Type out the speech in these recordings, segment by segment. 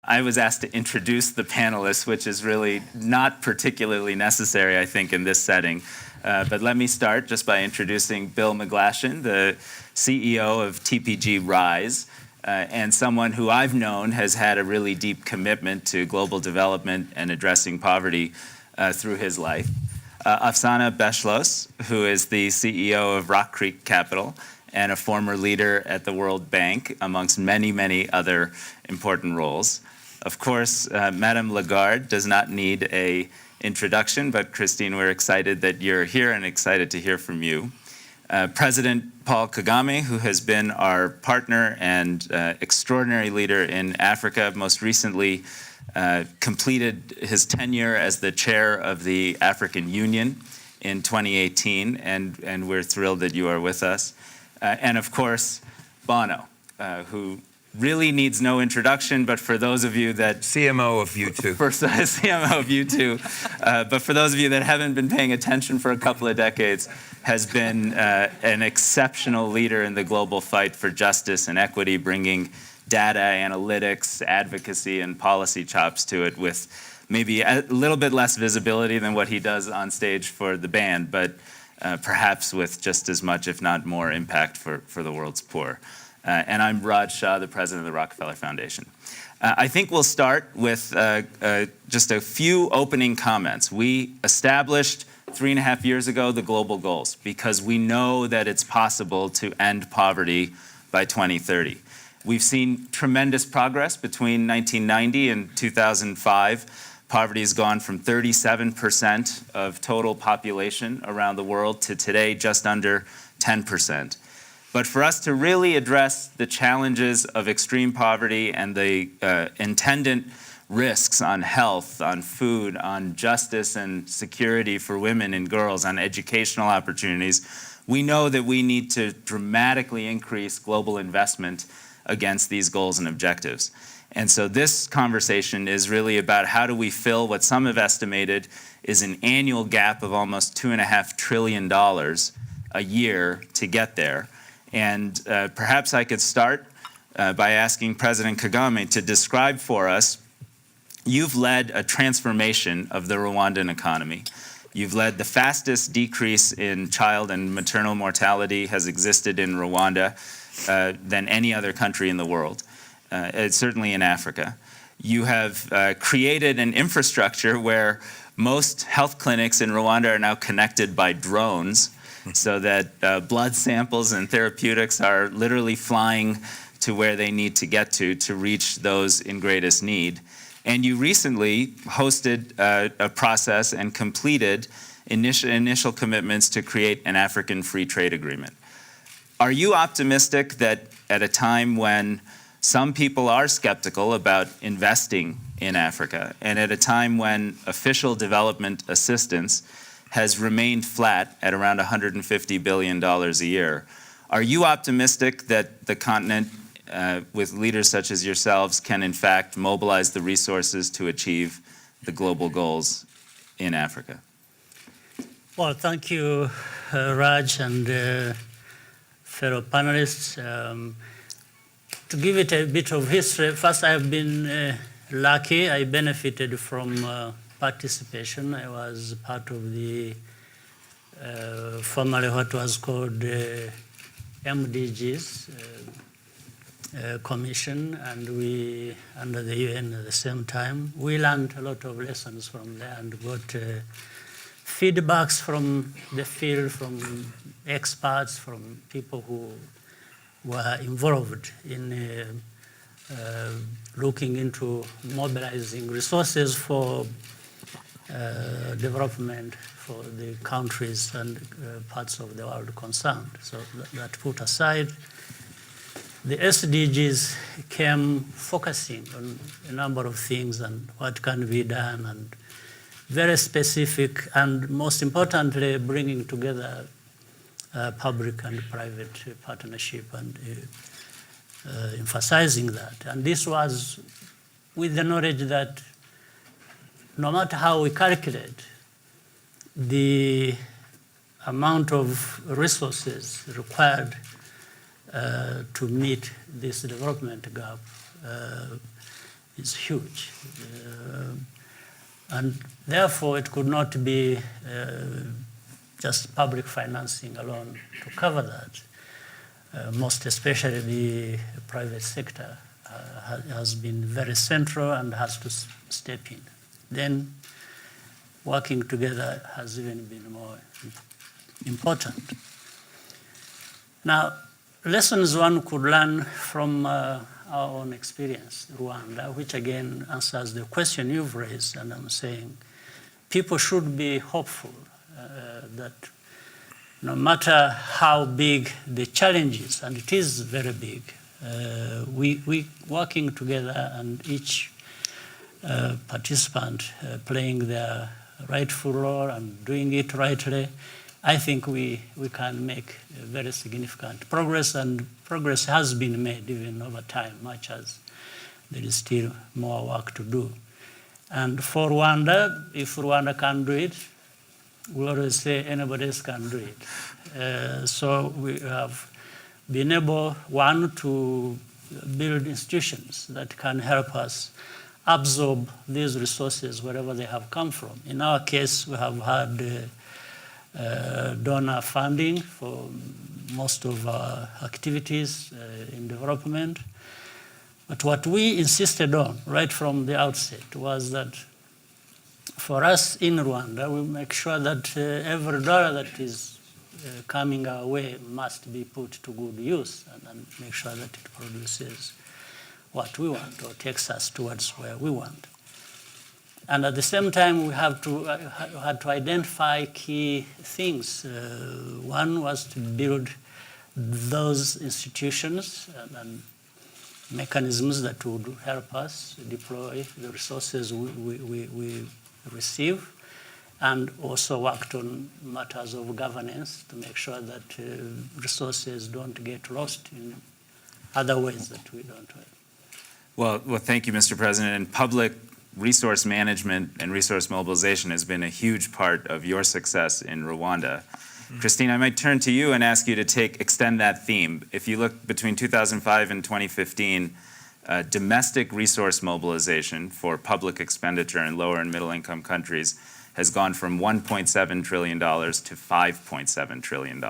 I was asked to introduce the panelists, which is really not particularly necessary, I think, in this setting. But let me start just by introducing Bill McGlashan, the CEO of TPG Rise, and someone who I've known has had a really deep commitment to global development and addressing poverty through his life. Afsaneh Beschloss, who is the CEO of RockCreek Capital and a former leader at the World Bank, amongst many, many other important roles. Of course, Madame Lagarde does not need an introduction, but Christine, we're excited that you're here and excited to hear from you. President Paul Kagame, who has been our partner and extraordinary leader in Africa, most recently completed his tenure as the chair of the African Union in 2018, and we're thrilled that you are with us. And of course, Bono, who really needs no introduction, but for those of you that... CMO of U2. CMO of U2. But for those of you that haven't been paying attention for a couple of decades, has been an exceptional leader in the global fight for justice and equity, bringing data, analytics, advocacy, and policy chops to it with maybe a little bit less visibility than what he does on stage for the band, but perhaps with just as much, if not more, impact for the world's poor. And I'm Raj Shah, the president of the Rockefeller Foundation. I think we'll start with just a few opening comments. We established 3.5 years ago the global goals because we know that it's possible to end poverty by 2030. We've seen tremendous progress between 1990 and 2005. Poverty has gone from 37% of total population around the world to today just under 10%. But for us to really address the challenges of extreme poverty and the attendant risks on health, on food, on justice and security for women and girls, on educational opportunities, we know that we need to dramatically increase global investment against these goals and objectives. And so this conversation is really about how do we fill what some have estimated is an annual gap of almost $2.5 trillion a year to get there. And perhaps I could start by asking President Kagame to describe for us, you've led a transformation of the Rwandan economy. You've led the fastest decrease in child and maternal mortality has existed in Rwanda than any other country in the world, certainly in Africa. You have created an infrastructure where most health clinics in Rwanda are now connected by drones, so that blood samples and therapeutics are literally flying to where they need to get to reach those in greatest need. And you recently hosted a process and completed initial commitments to create an African free trade agreement. Are you optimistic that at a time when some people are skeptical about investing in Africa, and at a time when official development assistance has remained flat at around $150 billion a year, are you optimistic that the continent, with leaders such as yourselves, can in fact mobilize the resources to achieve the global goals in Africa? Well, thank you, Raj, and fellow panelists. To give it a bit of history, first I have been lucky. I benefited from participation. I was part of the formerly what was called MDGs Commission, and we, under the UN at the same time, we learned a lot of lessons from there and got feedbacks from the field, from experts, from people who were involved in looking into mobilizing resources for development for the countries and parts of the world concerned. So that put aside, the SDGs came focusing on a number of things and what can be done, and very specific, and most importantly, bringing together public and private partnership and emphasizing that. And this was with the knowledge that no matter how we calculate the amount of resources required to meet this development gap, is huge. And therefore, it could not be just public financing alone to cover that. Most especially the private sector has been very central and has to step in. Then working together has even been more important. Now, lessons one could learn from our own experience, Rwanda, which again answers the question you've raised, and I'm saying people should be hopeful that no matter how big the challenge is, and it is very big, we working together and each participant playing their rightful role and doing it rightly, I think we can make very significant progress, and progress has been made even over time, much as there is still more work to do. And for Rwanda, if Rwanda can do it, we always say anybody else can do it. So we have been able, one, to build institutions that can help us absorb these resources wherever they have come from. In our case, we have had donor funding for most of our activities in development. But what we insisted on right from the outset was that for us in Rwanda, we make sure that every dollar that is coming our way must be put to good use and make sure that it produces what we want or takes us towards where we want. And at the same time, we had to identify key things. One was to build those institutions and mechanisms that would help us deploy the resources we receive, and also worked on matters of governance to make sure that resources don't get lost in other ways that we don't have. Well, thank you, Mr. President. And public resource management and resource mobilization has been a huge part of your success in Rwanda. Christine, I might turn to you and ask you to extend that theme. If you look between 2005 and 2015, domestic resource mobilization for public expenditure in lower and middle income countries has gone from $1.7 trillion to $5.7 trillion.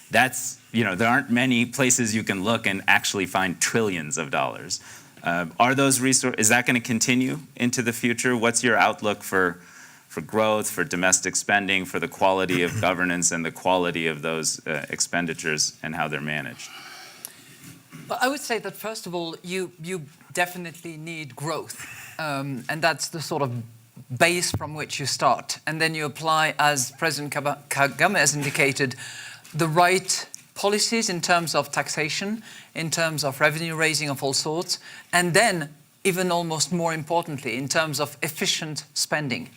That's, there aren't many places you can look and actually find trillions of dollars. Are those resources, is that going to continue into the future? What's your outlook for growth, for domestic spending, for the quality of governance and the quality of those expenditures and how they're managed? Well, I would say that first of all, you definitely need growth, and that's the sort of base from which you start. And then you apply, as President Kagame has indicated, the right policies in terms of taxation, in terms of revenue raising of all sorts, and then, even almost more importantly, in terms of efficient spending.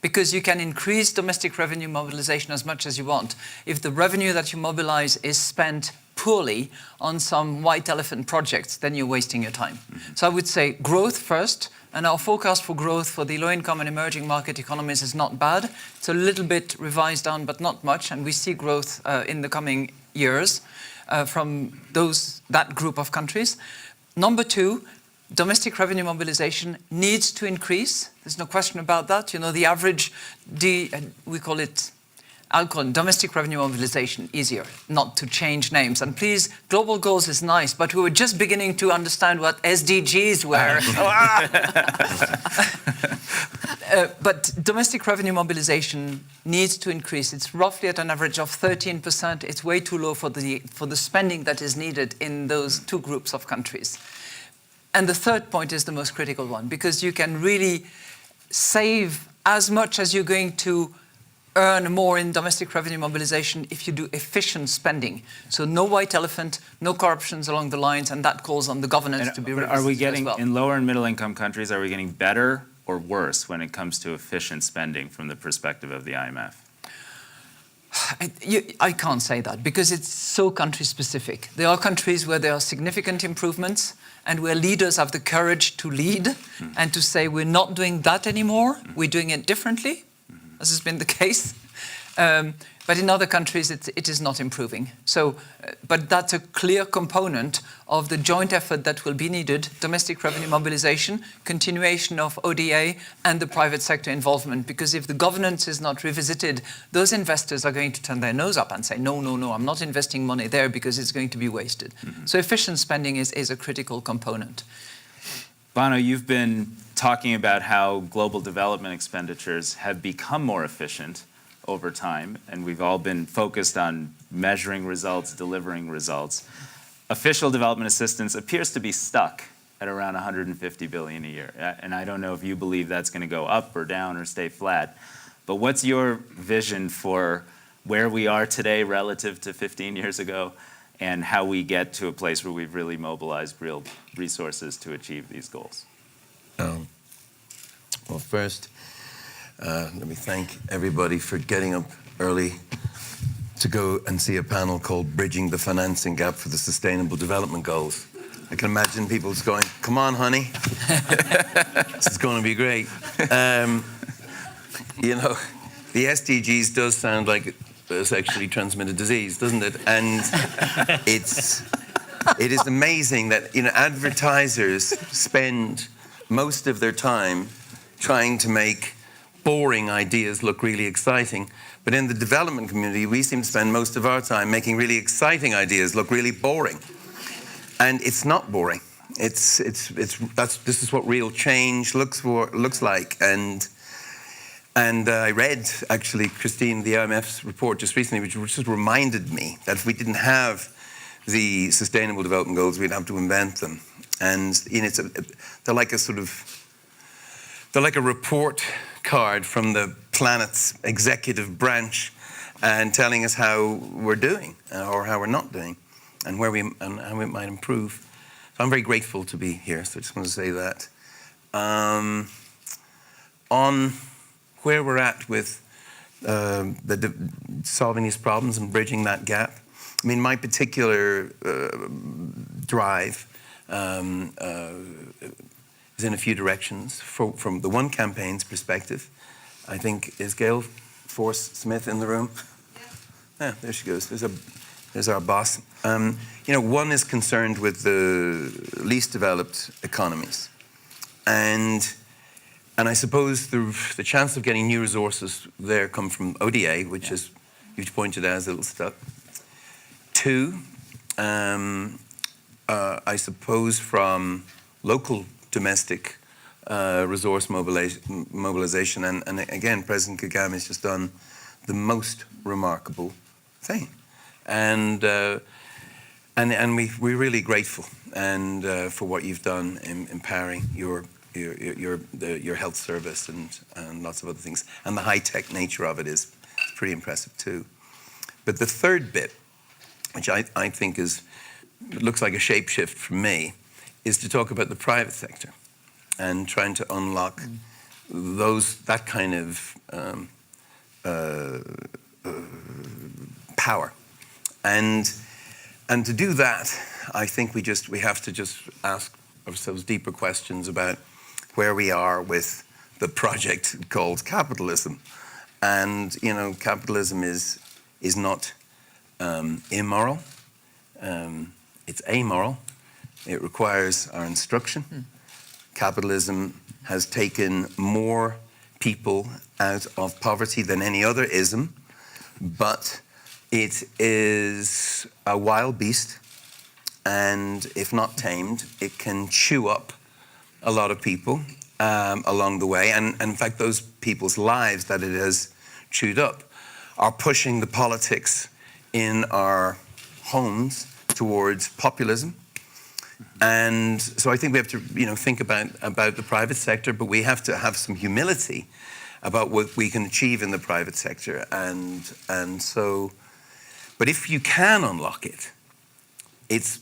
Because you can increase domestic revenue mobilization as much as you want. If the revenue that you mobilize is spent poorly on some white elephant projects, then you're wasting your time. So I would say growth first, and our forecast for growth for the low-income and emerging market economies is not bad. It's a little bit revised down, but not much, and we see growth in the coming years from that group of countries. Number two, domestic revenue mobilization needs to increase. There's no question about that. The average, I'll call it domestic revenue mobilization, easier, not to change names. And please, global goals is nice, but we were just beginning to understand what SDGs were. But domestic revenue mobilization needs to increase. It's roughly at an average of 13%. It's way too low for the spending that is needed in those two groups of countries. And the third point is the most critical one, because you can really save as much as you're going to earn more in domestic revenue mobilization if you do efficient spending. So no white elephant, no corruptions along the lines, and that calls on the governance to be revisited Are we getting, as well. in lower and middle income countries, are we getting better or worse when it comes to efficient spending from the perspective of the IMF? I can't say that because it's so country specific. There are countries where there are significant improvements and where leaders have the courage to lead and to say we're not doing that anymore, we're doing it differently, as has been the case. But in other countries, it is not improving. So, but that's a clear component of the joint effort that will be needed: domestic revenue mobilization, continuation of ODA, and the private sector involvement. Because if the governance is not revisited, those investors are going to turn their nose up and say, no, no, no, I'm not investing money there because it's going to be wasted. So efficient spending is a critical component. Bono, you've been talking about how global development expenditures have become more efficient over time, and we've all been focused on measuring results, delivering results. Official development assistance appears to be stuck at around 150 billion a year. And I don't know if you believe that's going to go up or down or stay flat, but what's your vision for where we are today relative to 15 years ago, and how we get to a place where we've really mobilized real resources to achieve these goals? Well, first, let me thank everybody for getting up early to go and see a panel called Bridging the Financing Gap for the Sustainable Development Goals. I can imagine people just going, come on, honey. This is going to be great. You know, the SDGs does sound like a sexually transmitted disease, doesn't it? And it is amazing that, you know, advertisers spend most of their time trying to make boring ideas look really exciting. But in the development community, we seem to spend most of our time making really exciting ideas look really boring. And it's not boring. This is what real change looks like. And I read, actually, Christine, the IMF's report just recently, which just reminded me that if we didn't have the Sustainable Development Goals, we'd have to invent them. And you know, they're like a report card from the planet's executive branch, and telling us how we're doing or how we're not doing, and how we might improve. So I'm very grateful to be here. So I just want to say that. On where we're at with solving these problems and bridging that gap, I mean, my particular drive is in a few directions. From the One Campaign's perspective, I think, is Gail Force Smith in the room? Yeah, there she goes. There's our boss. You know, One is concerned with the least developed economies, and I suppose the chance of getting new resources there come from ODA, which is, you've pointed out, is a little stuck. Two, I suppose from local domestic resource mobilization, and again, President Kagame has just done the most remarkable thing, and we're really grateful and for what you've done in empowering your health service and lots of other things, and the high-tech nature of it is pretty impressive too. But the third bit, which I think looks like a shapeshift for me, is to talk about the private sector and trying to unlock that kind of power. And to do that, I think we have to just ask ourselves deeper questions about where we are with the project called capitalism. And you know, capitalism is not immoral. It's amoral. It requires our instruction. Capitalism has taken more people out of poverty than any other ism, but it is a wild beast, and if not tamed, it can chew up a lot of people along the way. And in fact, those people's lives that it has chewed up are pushing the politics in our homes towards populism. And so I think we have to, you know, think about the private sector, but we have to have some humility about what we can achieve in the private sector. And so, but if you can unlock it, it's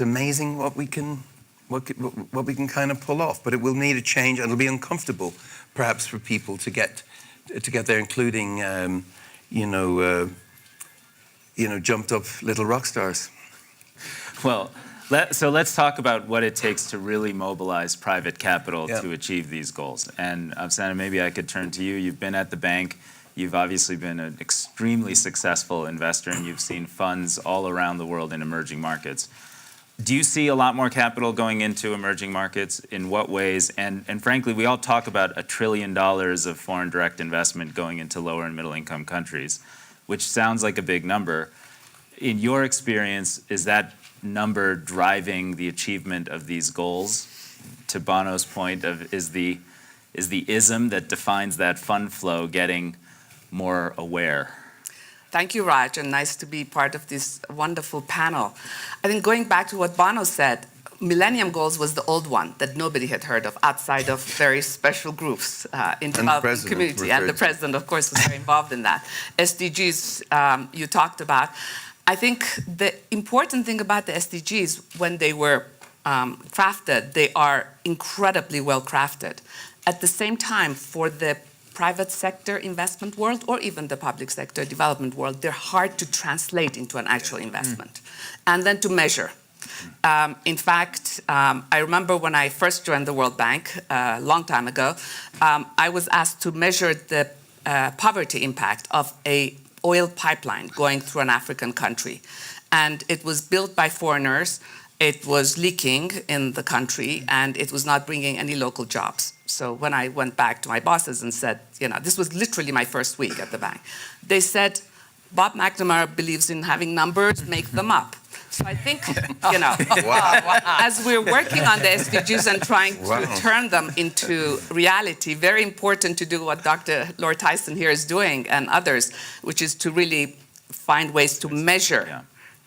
amazing what we can kind of pull off. But it will need a change, and it'll be uncomfortable, perhaps, for people to get there, including jumped up little rock stars. Well, so let's talk about what it takes to really mobilize private capital to achieve these goals. And Afsaneh, maybe I could turn to you. You've been at the bank. You've obviously been an extremely successful investor, and you've seen funds all around the world in emerging markets. Do you see a lot more capital going into emerging markets? In what ways? And frankly, we all talk about $1 trillion of foreign direct investment going into lower and middle income countries, which sounds like a big number. In your experience, is that number driving the achievement of these goals? To Bono's point of, is the ism that defines that fund flow getting more aware? Thank you, Raj, and nice to be part of this wonderful panel. I think going back to what Bono said, Millennium Goals was the old one that nobody had heard of outside of very special groups in the development community. And the president, of course, was very involved in that. SDGs you talked about. I think the important thing about the SDGs, when they were crafted, they are incredibly well crafted. At the same time, for the private sector investment world or even the public sector development world, they're hard to translate into an actual investment and then to measure. In fact, I remember when I first joined the World Bank a long time ago, I was asked to measure the poverty impact of a oil pipeline going through an African country. And it was built by foreigners, it was leaking in the country, and it was not bringing any local jobs. So when I went back to my bosses and said, this was literally my first week at the bank, they said, Bob McNamara believes in having numbers, make them up. So I think, as we're working on the SDGs and trying to turn them into reality, very important to do what Dr. Lord Tyson here is doing and others, which is to really find ways to measure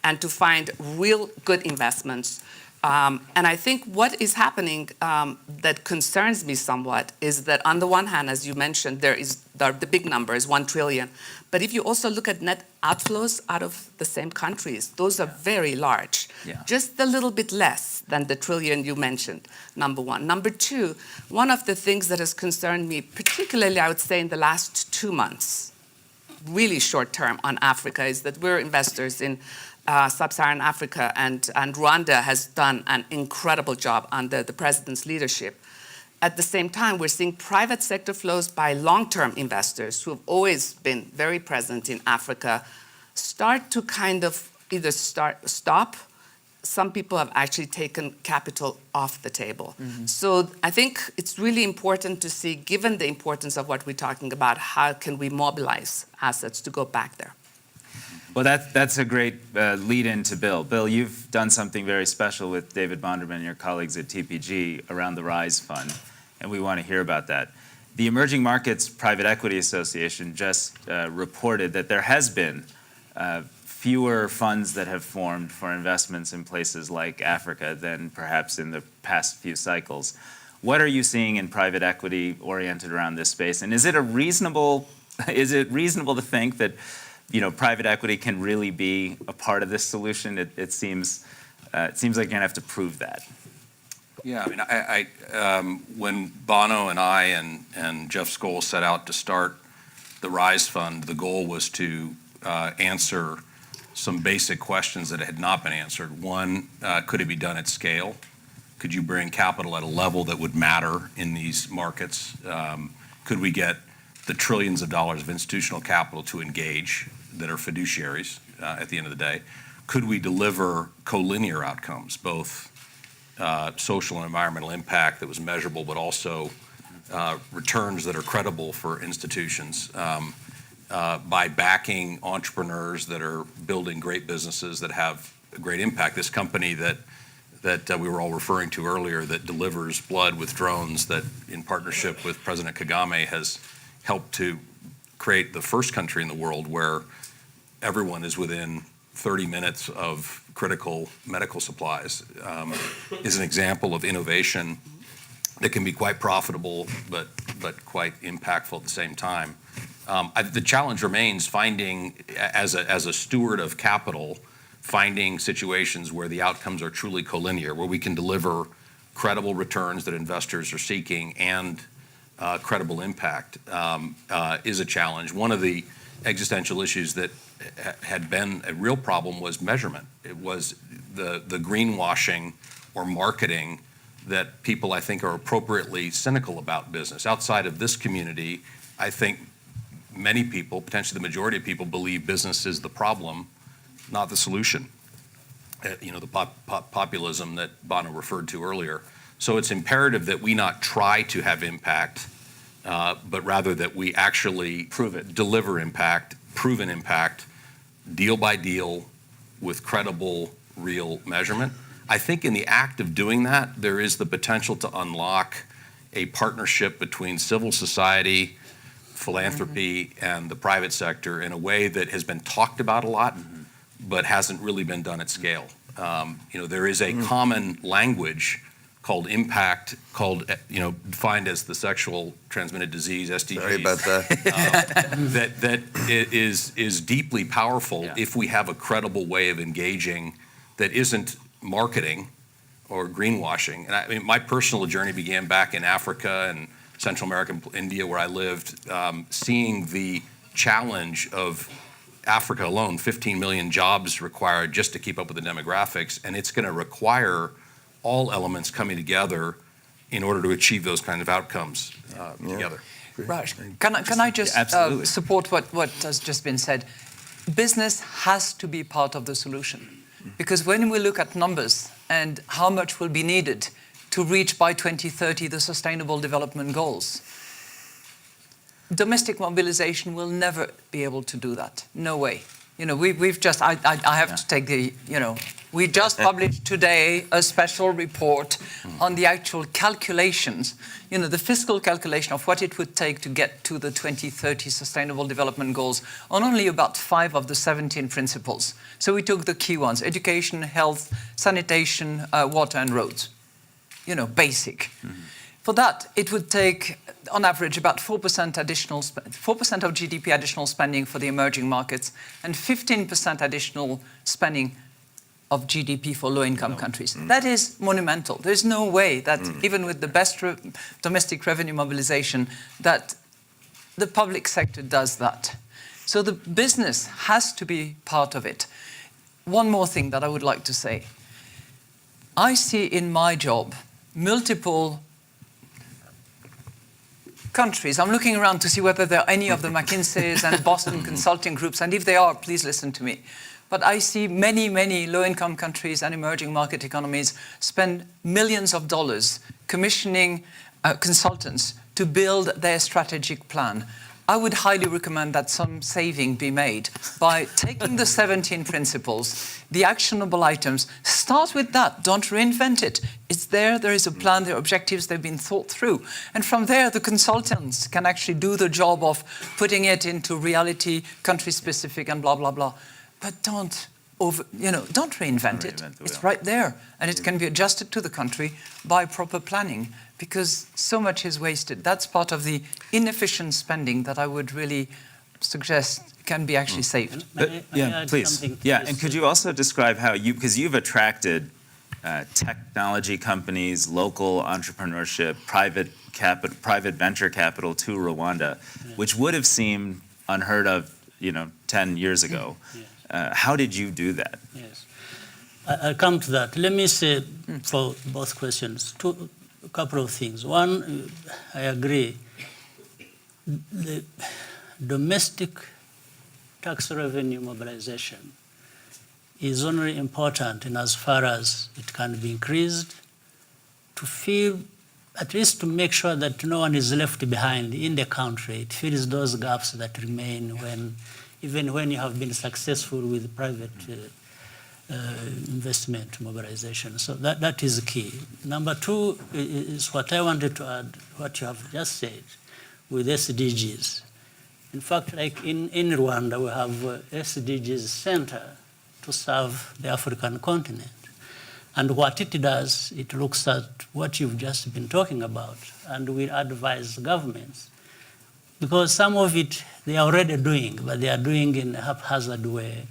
and to find real good investments. And I think what is happening that concerns me somewhat is that on the one hand, as you mentioned, there is the big numbers, 1 trillion. But if you also look at net outflows out of the same countries, those are very large. Just a little bit less than the trillion you mentioned, number one. Number two, one of the things that has concerned me, particularly I would say in the last 2 months, really short term on Africa, is that we're investors in Sub-Saharan Africa, and Rwanda has done an incredible job under the president's leadership. At the same time, we're seeing private sector flows by long-term investors who have always been very present in Africa start to kind of either stop. Some people have actually taken capital off the table. So I think it's really important to see, given the importance of what we're talking about, how can we mobilize assets to go back there? Well, that's a great lead-in to Bill. Bill, you've done something very special with David Bonderman and your colleagues at TPG around the RISE Fund, and we want to hear about that. The Emerging Markets Private Equity Association just reported that there has been fewer funds that have formed for investments in places like Africa than perhaps in the past few cycles. What are you seeing in private equity oriented around this space? And is it reasonable to think that private equity can really be a part of this solution? It seems like you're going to have to prove that. Yeah, I mean, when Bono and I and Jeff Skoll set out to start the RISE Fund, the goal was to answer some basic questions that had not been answered. One, could it be done at scale? Could you bring capital at a level that would matter in these markets? Could we get the trillions of dollars of institutional capital to engage that are fiduciaries at the end of the day? Could we deliver collinear outcomes, both social and environmental impact that was measurable, but also returns that are credible for institutions by backing entrepreneurs that are building great businesses that have a great impact? This company that we were all referring to earlier that delivers blood with drones, that in partnership with President Kagame has helped to create the first country in the world where everyone is within 30 minutes of critical medical supplies, is an example of innovation that can be quite profitable but quite impactful at the same time. The challenge remains finding, as a steward of capital, finding situations where the outcomes are truly collinear, where we can deliver credible returns that investors are seeking and credible impact is a challenge. One of the existential issues that had been a real problem was measurement. It was the greenwashing or marketing that people, I think, are appropriately cynical about business. Outside of this community, I think many people, potentially the majority of people, believe business is the problem, not the solution. The populism that Bono referred to earlier. So it's imperative that we not try to have impact, but rather that we actually prove it, deliver impact, proven impact, deal by deal, with credible, real measurement. I think in the act of doing that, there is the potential to unlock a partnership between civil society, philanthropy, and the private sector in a way that has been talked about a lot, but hasn't really been done at scale. There is a common language called impact, defined as the sexual transmitted disease, STDs. Sorry about that. that is deeply powerful if we have a credible way of engaging that isn't marketing or greenwashing. And I mean, my personal journey began back in Africa and Central America, India, where I lived, seeing the challenge of Africa alone, 15 million jobs required just to keep up with the demographics, and it's going to require all elements coming together in order to achieve those kind of outcomes together. Raj, can I just support what has just been said? Business has to be part of the solution, because when we look at numbers and how much will be needed to reach by 2030 the Sustainable Development Goals, domestic mobilization will never be able to do that. No way. We've just, I have to take the, we just published today a special report on the actual calculations, the fiscal calculation of what it would take to get to the 2030 Sustainable Development Goals on only about 5 of the 17 principles. So we took the key ones: education, health, sanitation, water and roads. Basic. For that, it would take, on average, about 4% additional, 4% of GDP additional spending for the emerging markets, and 15% additional spending of GDP for low-income countries. That is monumental. There's no way that even with the best domestic revenue mobilization, that the public sector does that. So the business has to be part of it. One more thing that I would like to say. I see in my job multiple countries. I'm looking around to see whether there are any of the McKinseys and Boston consulting groups, and if they are, please listen to me. But I see many, many low-income countries and emerging market economies spend millions of dollars commissioning consultants to build their strategic plan. I would highly recommend that some saving be made by taking the 17 principles, the actionable items, start with that, don't reinvent it. It's there is a plan, there are objectives, they've been thought through. And from there, the consultants can actually do the job of putting it into reality, country-specific and blah, blah, blah. But don't reinvent it. It's right there. And it can be adjusted to the country by proper planning, because so much is wasted. That's part of the inefficient spending that I would really suggest can be actually saved. Please. And could you also describe how because you've attracted technology companies, local entrepreneurship, private venture capital to Rwanda, which would have seemed unheard of, 10 years ago. How did you do that? Yes, I'll come to that. Let me say for both questions, a couple of things. One, I agree. The domestic tax revenue mobilization is only important in as far as it can be increased to feel, at least to make sure that no one is left behind in the country. It fills those gaps that remain even when you have been successful with private investment mobilization. So that is key. Number two is what I wanted to add, what you have just said, with SDGs. In fact, like in Rwanda, we have a SDGs center to serve the African continent. And what it does, it looks at what you've just been talking about, and we advise governments. Because some of it they are already doing, but they are doing in a haphazard way.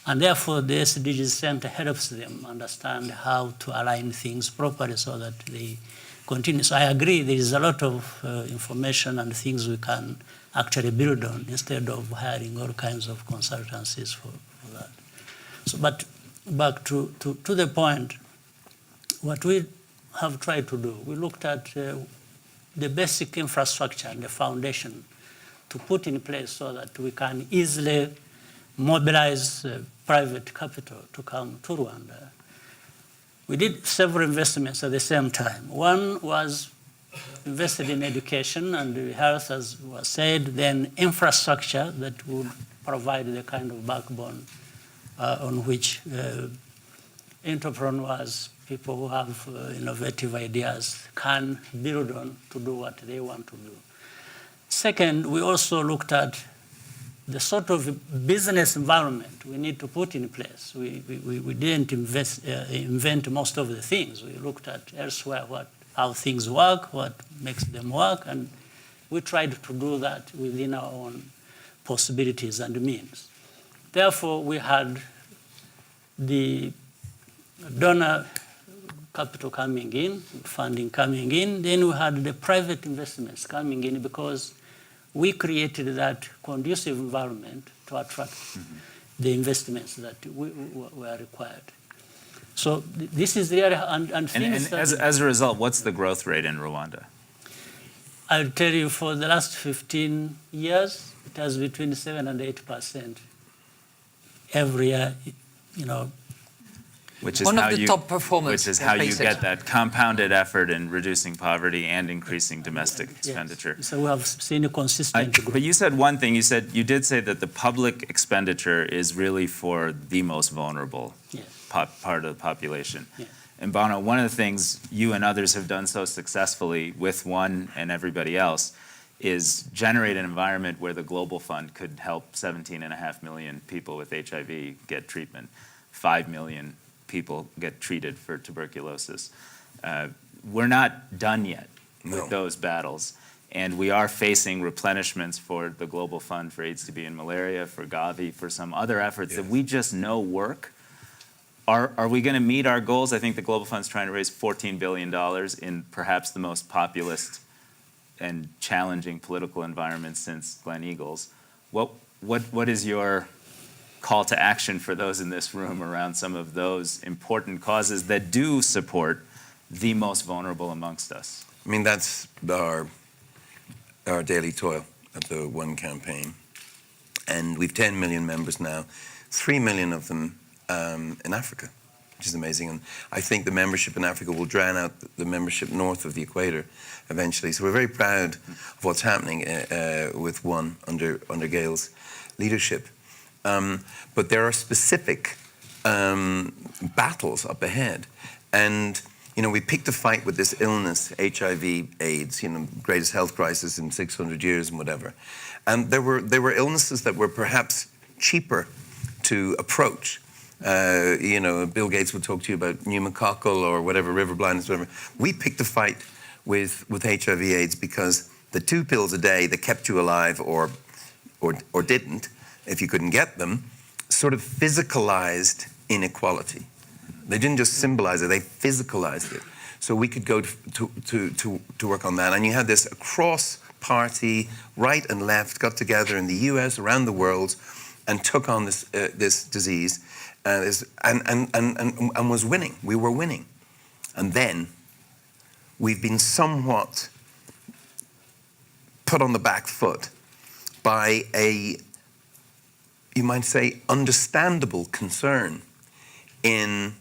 And therefore, the SDGs Center helps them understand how to align things properly so that they continue. So I agree, there is a lot of information and things we can actually build on instead of hiring all kinds of consultancies for that. So, but back to the point, what we have tried to do, we looked at the basic infrastructure and the foundation to put in place so that we can easily mobilize private capital to come to Rwanda. We did several investments at the same time. One was invested in education and health, as was said, then infrastructure that would provide the kind of backbone on which entrepreneurs, people who have innovative ideas, can build on to do what they want to do. Second, we also looked at the sort of business environment we need to put in place. We didn't invent most of the things. We looked at elsewhere how things work, what makes them work, and we tried to do that within our own possibilities and means. Therefore, we had the donor capital coming in, funding coming in, then we had the private investments coming in because we created that conducive environment to attract the investments that were required. So this is really, and things as a result, what's the growth rate in Rwanda? I'll tell you, for the last 15 years, it has between 7 and 8% every year, Which is one how of the you, top performers. Which is how you get that compounded effort in reducing poverty and increasing domestic expenditure. Yes. So we have seen a consistent growth. But you said one thing. You did say that the public expenditure is really for the most vulnerable part of the population. Yes. And Bono, one of the things you and others have done so successfully with One and everybody else is generate an environment where the Global Fund could help 17.5 million people with HIV get treatment, 5 million people get treated for tuberculosis. We're not done yet with those battles, and we are facing replenishments for the Global Fund for AIDS, TB, and malaria, for Gavi, for some other efforts that we just know work. Are we going to meet our goals? I think the Global Fund's trying to raise $14 billion in perhaps the most populist and challenging political environment since Glen Eagles. What is your call to action for those in this room around some of those important causes that do support the most vulnerable amongst us? I mean, that's our daily toil at the One campaign. And we've 10 million members now, 3 million of them in Africa, which is amazing. And I think the membership in Africa will drown out the membership north of the equator eventually. So we're very proud of what's happening with One under Gail's leadership. But there are specific battles up ahead. And, we picked a fight with this illness, HIV, AIDS, greatest health crisis in 600 years and whatever. And there were illnesses that were perhaps cheaper to approach. Bill Gates would talk to you about pneumococcal or whatever, river blindness, whatever. We picked a fight with HIV, AIDS because the 2 pills a day that kept you alive or didn't, if you couldn't get them, sort of physicalized inequality. They didn't just symbolize it, they physicalized it. So we could go to work on that. And you had this cross-party, right and left, got together in the US, around the world, and took on this disease and was winning. We were winning. And then we've been somewhat put on the back foot by a, you might say, understandable concern in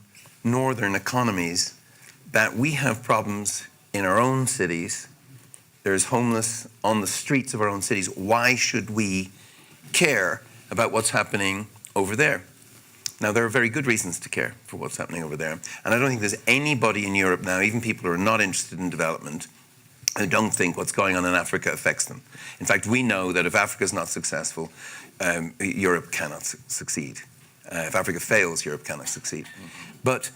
northern economies that we have problems in our own cities. There's homeless on the streets of our own cities. Why should we care about what's happening over there? Now, there are very good reasons to care for what's happening over there. And I don't think there's anybody in Europe now, even people who are not interested in development, who don't think what's going on in Africa affects them. In fact, we know that if Africa is not successful, Europe cannot succeed. If Africa fails, Europe cannot succeed. But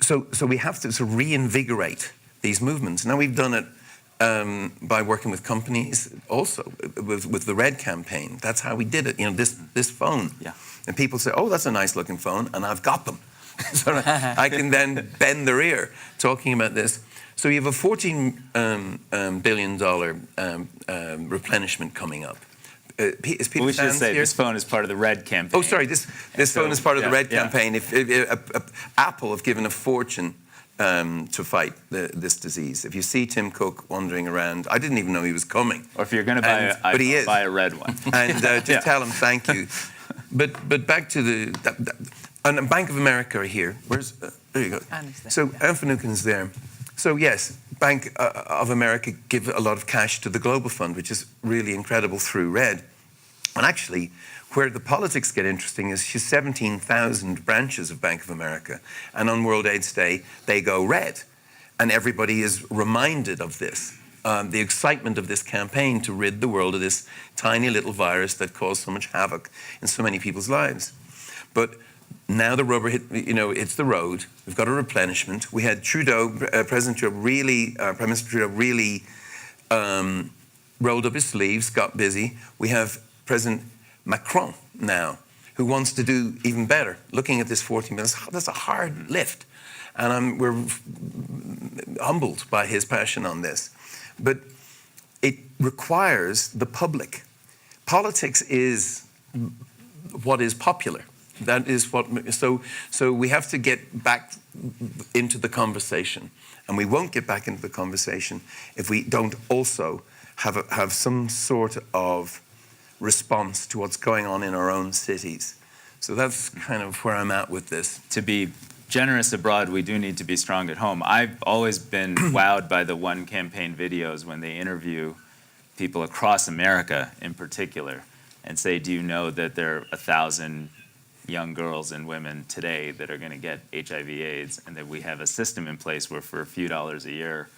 so we have to sort of reinvigorate these movements. Now we've done it by working with companies, also with the Red campaign. That's how we did it. This phone. Yeah. And people say, "Oh, that's a nice looking phone," and I've got them. So I can then bend their ear talking about this. So you have a $14 billion replenishment coming up. Is Peter we should say here? This phone is part of the Red campaign. Oh, sorry, this phone is part of the Red campaign. If Apple have given a fortune to fight this disease. If you see Tim Cook wandering around, I didn't even know he was coming. Or if you're going to buy But he is. buy a red one. And just tell him thank you. But back to and Bank of America are here. There you go. So Anne Finucane's there. So yes, Bank of America give a lot of cash to the Global Fund, which is really incredible through RED. And actually, where the politics get interesting is she's 17,000 branches of Bank of America. And on World AIDS Day, they go red. And everybody is reminded of this. The excitement of this campaign to rid the world of this tiny little virus that caused so much havoc in so many people's lives. But now the rubber hits the road. We've got a replenishment. We had Trudeau, President Trudeau, Prime Minister Trudeau really rolled up his sleeves, got busy. We have President Macron now, who wants to do even better. Looking at this 14 minutes, that's a hard lift. And we're humbled by his passion on this. But it requires the public. Politics is what is popular. That is what, so we have to get back into the conversation. And we won't get back into the conversation if we don't also have some sort of response to what's going on in our own cities. So that's kind of where I'm at with this. To be generous abroad, we do need to be strong at home. I've always been wowed by the One Campaign videos when they interview people across America in particular and say, do you know that there are 1,000 young girls and women today that are going to get HIV/AIDS, and that we have a system in place where for a few dollars a year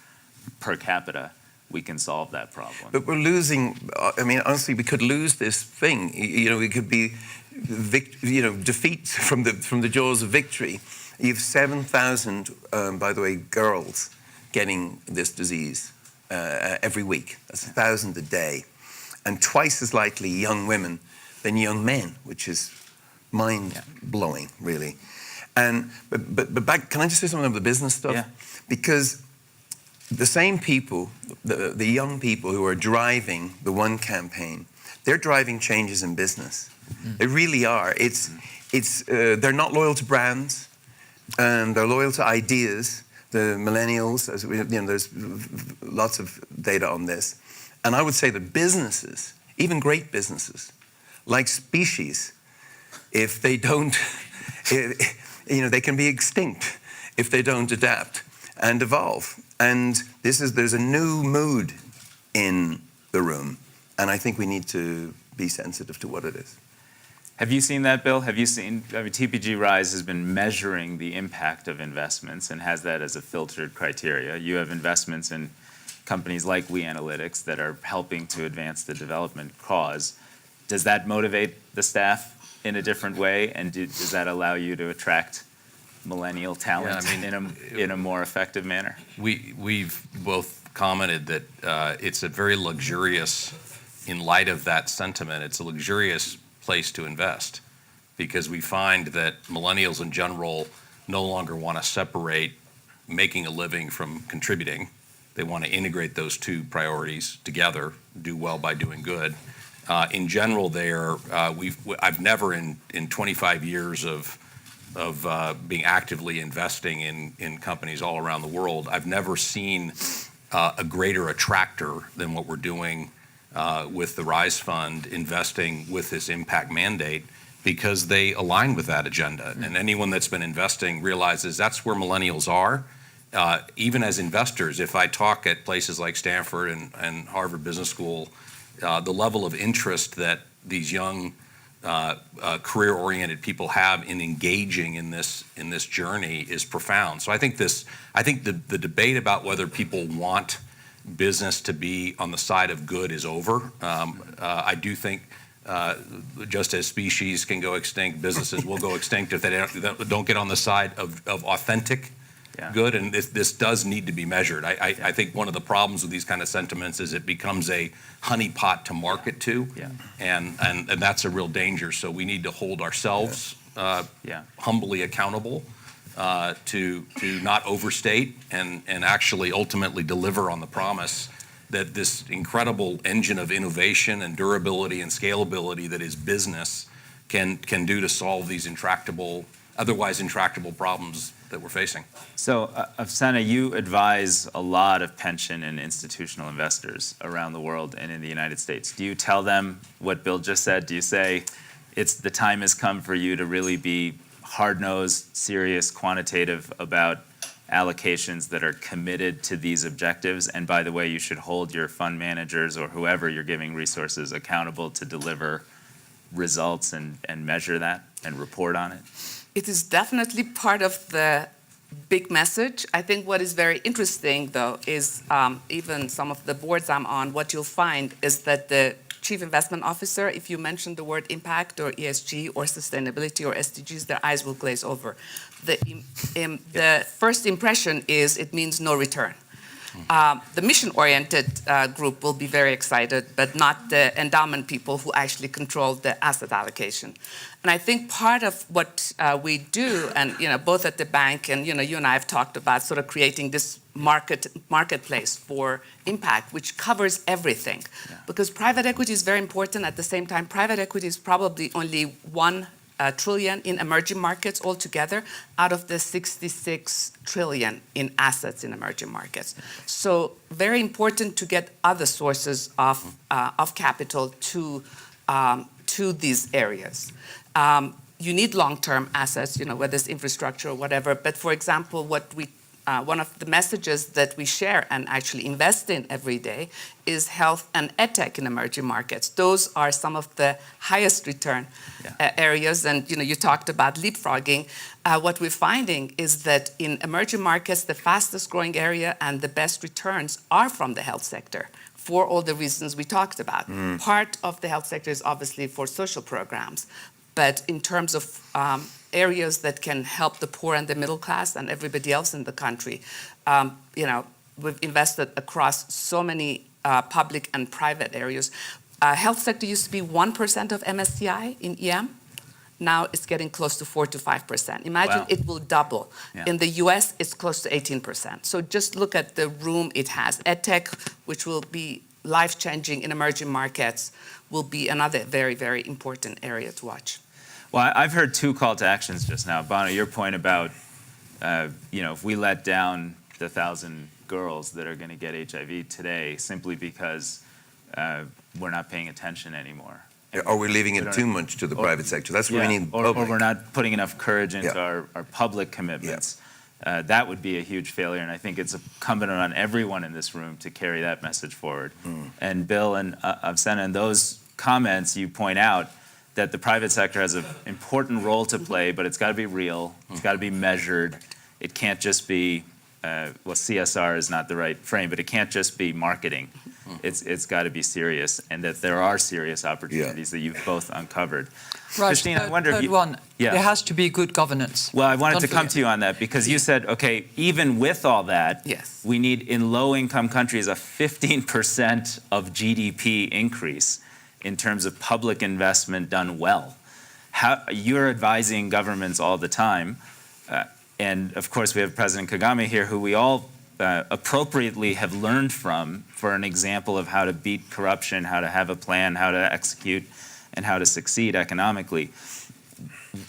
per capita, we can solve that problem. But we're losing, I mean, honestly, we could lose this thing. We could be, defeat from the jaws of victory. You have 7,000, by the way, girls getting this disease every week. That's 1,000 a day. And twice as likely young women than young men, which is mind-blowing, really. But back, can I just say something about the business stuff? Yeah. Because the same people, the young people who are driving the One campaign, they're driving changes in business. They really are. They're not loyal to brands. They're loyal to ideas. The millennials, there's lots of data on this. And I would say that businesses, even great businesses, like Species, if they don't, they can be extinct if they don't adapt and evolve. And there's a new mood in the room, and I think we need to be sensitive to what it is. Have you seen that, Bill? TPG Rise has been measuring the impact of investments and has that as a filtered criteria. You have investments in companies like We Analytics that are helping to advance the development cause. Does that motivate the staff in a different way, and does that allow you to attract millennial talent in a more effective manner? We've both commented that it's a very luxurious, in light of that sentiment, it's a luxurious place to invest, because we find that millennials in general no longer want to separate making a living from contributing. They want to integrate those two priorities together, do well by doing good. In general, I've never in 25 years of being actively investing in companies all around the world, I've never seen a greater attractor than what we're doing with the Rise Fund, investing with this impact mandate, because they align with that agenda. And anyone that's been investing realizes that's where millennials are. Even as investors, if I talk at places like Stanford and Harvard Business School, the level of interest that these young career-oriented people have in engaging in this journey is profound. So I think the debate about whether people want business to be on the side of good is over. I do think just as species can go extinct, businesses will go extinct if they don't get on the side of authentic good, and this does need to be measured. I think one of the problems with these kind of sentiments is it becomes a honeypot to market to, and that's a real danger. So we need to hold ourselves humbly accountable to not overstate and actually ultimately deliver on the promise that this incredible engine of innovation and durability and scalability that is business can do to solve these intractable otherwise intractable problems that we're facing. So, Afsaneh, you advise a lot of pension and institutional investors around the world and in the United States. Do you tell them what Bill just said? Do you say the time has come for you to really be hard-nosed, serious, quantitative about allocations that are committed to these objectives? And by the way, you should hold your fund managers or whoever you're giving resources accountable to deliver results and measure that and report on it? It is definitely part of the big message. I think what is very interesting, though, is even some of the boards I'm on, what you'll find is that the chief investment officer, if you mention the word impact or ESG or sustainability or SDGs, their eyes will glaze over. The first impression is it means no return. The mission-oriented group will be very excited, but not the endowment people who actually control the asset allocation. And I think part of what we do, and both at the bank and you and I have talked about sort of creating this marketplace for impact, which covers everything. Yeah. Because private equity is very important. At the same time, private equity is probably only $1 trillion in emerging markets altogether out of the 66 trillion in assets in emerging markets. So very important to get other sources of capital to these areas. You need long-term assets, whether it's infrastructure or whatever. But for example, one of the messages that we share and actually invest in every day is health and edtech in emerging markets. Those are some of the highest return areas. And you talked about leapfrogging. What we're finding is that in emerging markets, the fastest growing area and the best returns are from the health sector, for all the reasons we talked about. Part of the health sector is obviously for social programs. But in terms of areas that can help the poor and the middle class and everybody else in the country, we've invested across so many public and private areas. Health sector used to be 1% of MSCI in EM. Now it's getting close to 4 to 5%. Imagine it will double. Yeah. In the US, it's close to 18%. So just look at the room it has. EdTech, which will be life-changing in emerging markets, will be another very, very important area to watch. Well, I've heard two call to actions just now. Bono, your point about, if we let down the 1,000 girls that are going to get HIV today simply because we're not paying attention anymore. Or we're leaving it too much to the private sector. That's what we need. Or we're not putting enough courage into our public commitments. Yeah. That would be a huge failure, and I think it's incumbent on everyone in this room to carry that message forward. And Bill and Afsaneh, in those comments, you point out that the private sector has an important role to play, but it's got to be real, it's got to be measured. It can't just be, CSR is not the right frame, but it can't just be marketing. It's got to be serious, and that there are serious opportunities that you've both uncovered. Right, Christine, I wonder if you... There has to be good governance. Well, I wanted to come to you on that, because you said, okay, even with all that, we need, in low-income countries, a 15% of GDP increase in terms of public investment done well. You're advising governments all the time, and of course we have President Kagame here, who we all appropriately have learned from for an example of how to beat corruption, how to have a plan, how to execute, and how to succeed economically.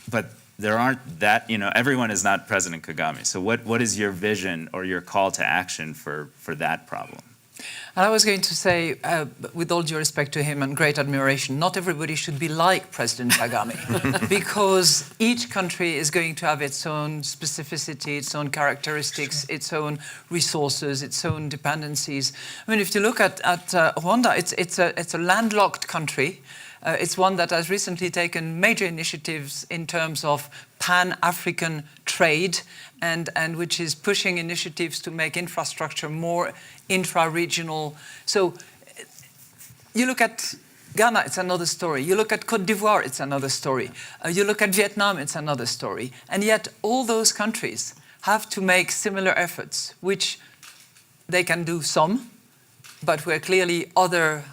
But there aren't that, everyone is not President Kagame. So what is your vision or your call to action for that problem? And I was going to say, with all due respect to him and great admiration, not everybody should be like President Kagame, because each country is going to have its own specificity, its own characteristics, its own resources, its own dependencies. I mean, if you look at Rwanda, it's a landlocked country. It's one that has recently taken major initiatives in terms of pan-African trade and which is pushing initiatives to make infrastructure more intra-regional. So you look at Ghana, it's another story. You look at Côte d'Ivoire, it's another story. You look at Vietnam, it's another story. And yet all those countries have to make similar efforts, which they can do some, but where clearly other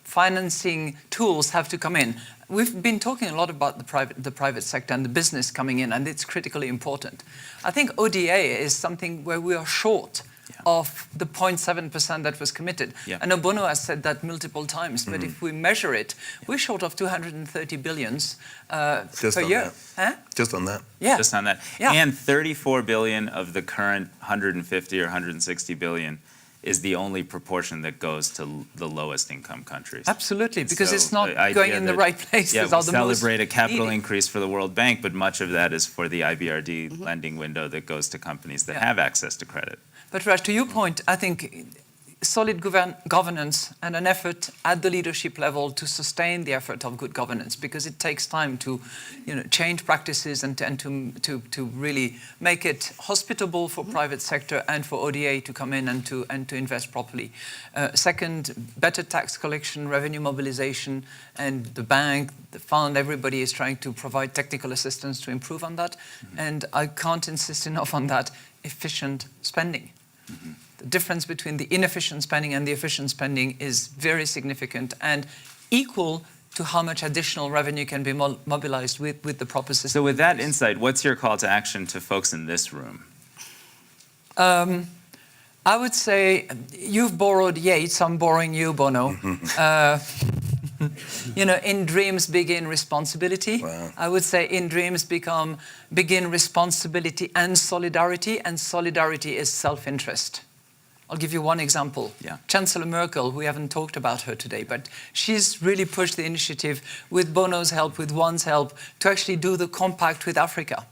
financing tools have to come in. We've been talking a lot about the private sector and the business coming in, and it's critically important. I think ODA is something where we are short of the 0.7% that was committed. Yeah. I know Bono has said that multiple times, but if we measure it, we're short of 230 billions Just per on year. that. Just on that. Yeah. Just on that. Yeah. And 34 billion of the current 150 or 160 billion is the only proportion that goes to the lowest income countries. Absolutely, because So it's not the idea going in the that- right places. Yeah, are we the most celebrate a capital needy. increase for the World Bank, but much of that is for the IBRD lending window that goes to companies that have access to credit. But Raj, to your point, I think solid governance and an effort at the leadership level to sustain the effort of good governance, because it takes time to, change practices and to really make it hospitable for private sector and for ODA to come in and to invest properly. Second, better tax collection, revenue mobilization, and the bank, the fund, everybody is trying to provide technical assistance to improve on that. And I can't insist enough on that, efficient spending. The difference between the inefficient spending and the efficient spending is very significant and equal to how much additional revenue can be mobilized with the proper system. So with that insight, what's your call to action to folks in this room? I would say you've borrowed Yates, I'm borrowing you, Bono. In dreams begin responsibility. Wow. I would say in dreams begin responsibility and solidarity is self-interest. I'll give you one example. Yeah. Chancellor Merkel, we haven't talked about her today, but she's really pushed the initiative with Bono's help, with One's help, to actually do the compact with Africa.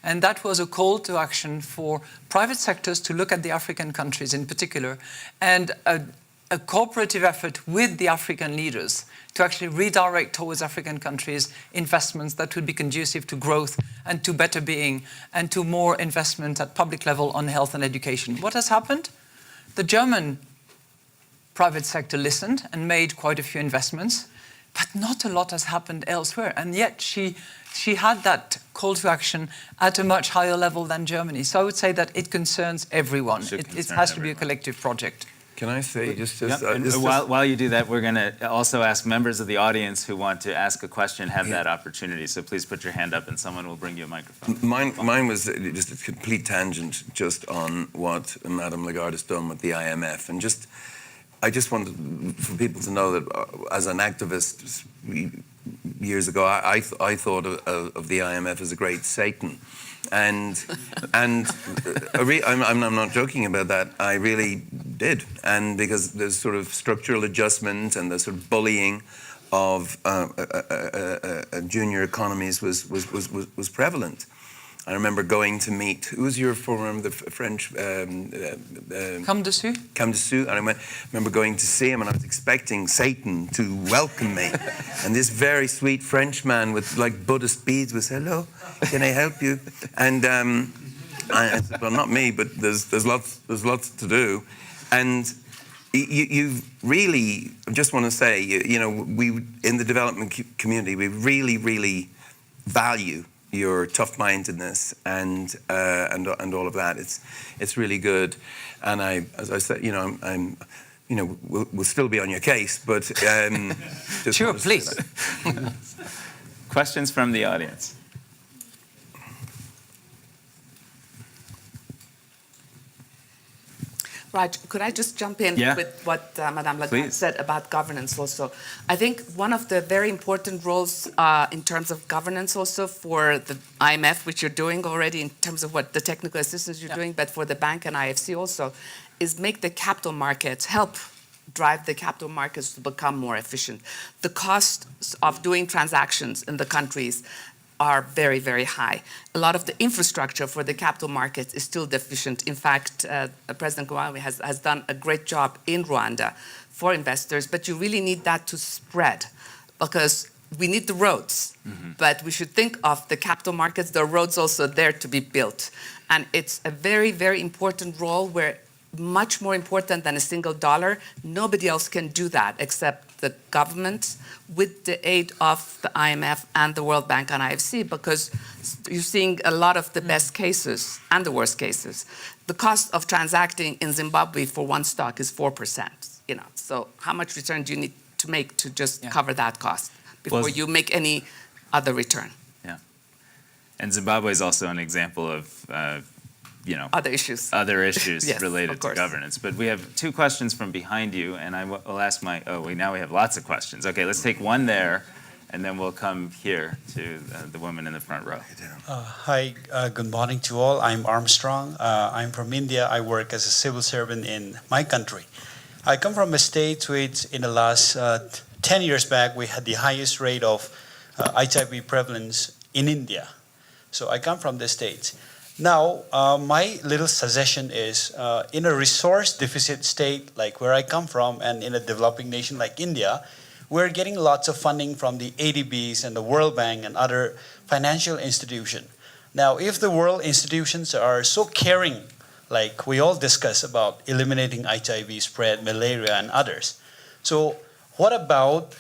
And that was a call to action for private sectors to look at the African countries in particular, and a cooperative effort with the African leaders to actually redirect towards African countries investments that would be conducive to growth and to better being and to more investment at public level on health and education. What has happened? The German private sector listened and made quite a few investments, but not a lot has happened elsewhere. And yet she had that call to action at a much higher level than Germany. So I would say that it concerns everyone. Should It concern has to be a everyone. collective project. Can I say Yep. And while you do that, we're going to also ask members of the audience who want to ask a question have that opportunity. So please put your hand up and someone will bring you a microphone. Mine was just a complete tangent just on what Madame Lagarde has done with the IMF. And I just wanted for people to know that as an activist years ago, I thought of the IMF as a great Satan. And I'm not joking about that. I really did, and because there's sort of structural adjustment and the sort of bullying of junior economies was prevalent. I remember going to meet, who was your former, the French? Come dessus? Come dessus. And I remember going to see him, and I was expecting Satan to welcome me. And this very sweet Frenchman with like Buddhist beads was, hello, can I help you? And I said, well, not me, but there's lots to do. And you really, I just want to say, we in the development community, we really value your tough-mindedness and all of that. It's really good, and as I said, I'm we'll still be on your case, but just Sure, please. Questions from the audience? Raj, could I just jump in Yeah. with what Madame Lagarde Please. said about governance also? I think one of the very important roles in terms of governance also for the IMF, which you're doing already in terms of what the technical assistance you're doing, but for the bank and IFC also, is make the capital markets, help drive the capital markets to become more efficient. The costs of doing transactions in the countries are very high. A lot of the infrastructure for the capital markets is still deficient. In fact, President Kagame has done a great job in Rwanda for investors, but you really need that to spread because we need the roads, but we should think of the capital markets, the roads also there to be built. And it's a very important role where much more important than a single dollar. Nobody else can do that except the government with the aid of the IMF and the World Bank and IFC, because you're seeing a lot of the best cases and the worst cases. The cost of transacting in Zimbabwe for one stock is 4%. So how much return do you need to make to just cover that cost before you make any other return? Yeah. And Zimbabwe is also an example of Other issues. Yes, related of to course. governance. But we have two questions from behind you, and I will ask now we have lots of questions. Okay, let's take one there, and then we'll come here to the woman in the front row. Hi, good morning to all. I'm Armstrong. I'm from India. I work as a civil servant in my country. I come from a state which in the last 10 years back, we had the highest rate of HIV prevalence in India. So I come from the States. Now, my little suggestion is in a resource deficit state like where I come from and in a developing nation like India, we're getting lots of funding from the ADBs and the World Bank and other financial institutions. Now, if the world institutions are so caring, like we all discuss about eliminating HIV spread, malaria, and others, so what about